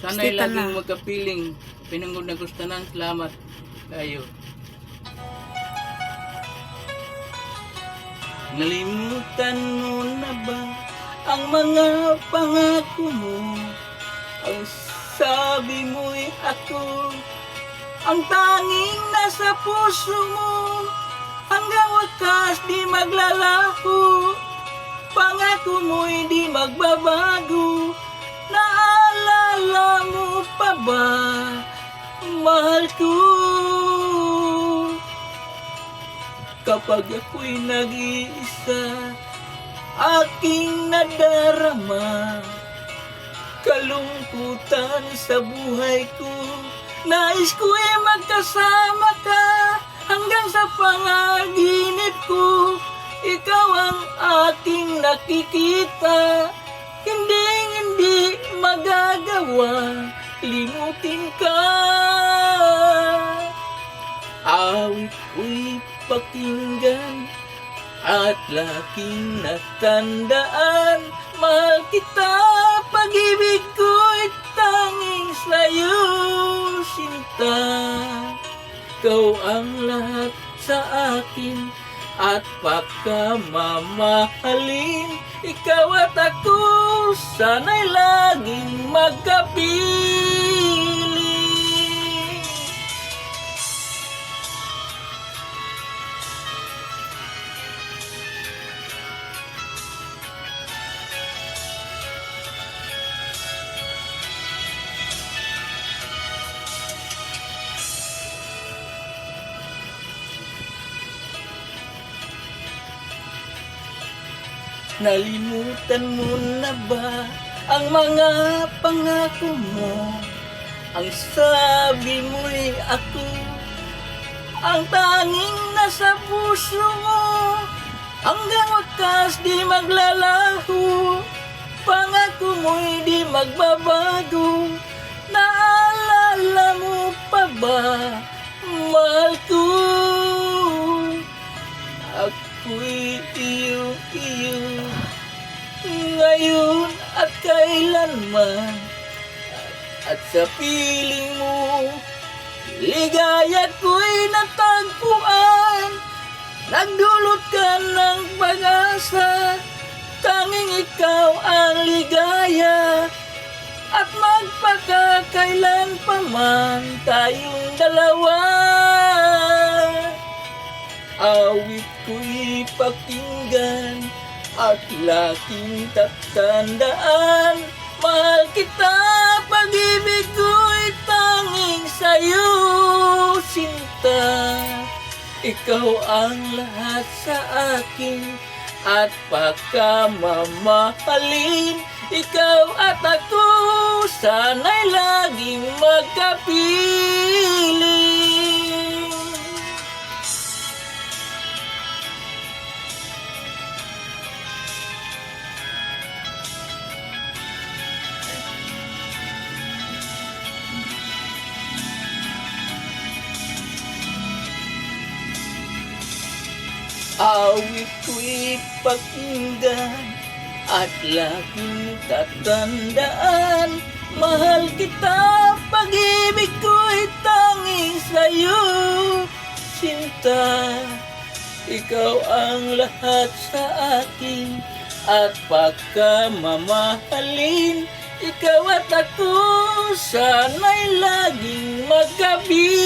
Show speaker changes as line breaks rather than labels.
Sana'y
Hospital
laging
na.
magkapiling. Pinanggod na gustanan. Salamat kayo. Nalimutan mo na ba ang mga pangako mo? Ang sabi mo'y ako ang tanging nasa puso mo. Hanggang wakas di maglalaho, pangako mo'y di magbabago. Naalala mo pa ba, mahal ko? Kapag ako'y nag-iisa, aking nadarama kalungkutan sa buhay ko. Nais ko'y magkasama ka hanggang sa panaginip ko. Ikaw ang aking nakikita, hindi magagawa limutin ka. Awit ko'y pakinggan at laking natandaan. Mahal kita, pag-ibig ko'y tanging sa'yo, sinta. Ikaw ang lahat sa akin at pagkamamahalin. Ikaw at ako, sana'y laging magkapiling. Nalimutan mo na ba ang mga pangako mo? Ang sabi mo'y ako ang tanging nasa puso mo. Hanggang wakas di maglalaho, pangako mo'y di magbabago. Naalala mo pa ba, mahal ko? Ako'y iyo ngayon at kailanman, at sa piling mo ligaya ko'y natagpuan. Nagdulot ka ng pag-asa, tanging ikaw ang ligaya, at magpakakailan pa man tayong dalawa. Awit ko'y pakinggan at laking tatandaan. Mahal kita, pag-ibig ko'y tanging sa'yo, sinta. Ikaw ang lahat sa akin at pagkamamahalin. Ikaw at ako, sana'y laging magkapiling. Awit ko'y pakinggan at laging tatandaan. Mahal kita, pag-ibig ko'y tanging sa'yo, sinta. Ikaw ang lahat sa akin at pagkamamahalin. Ikaw at ako, sana'y laging magkabilang.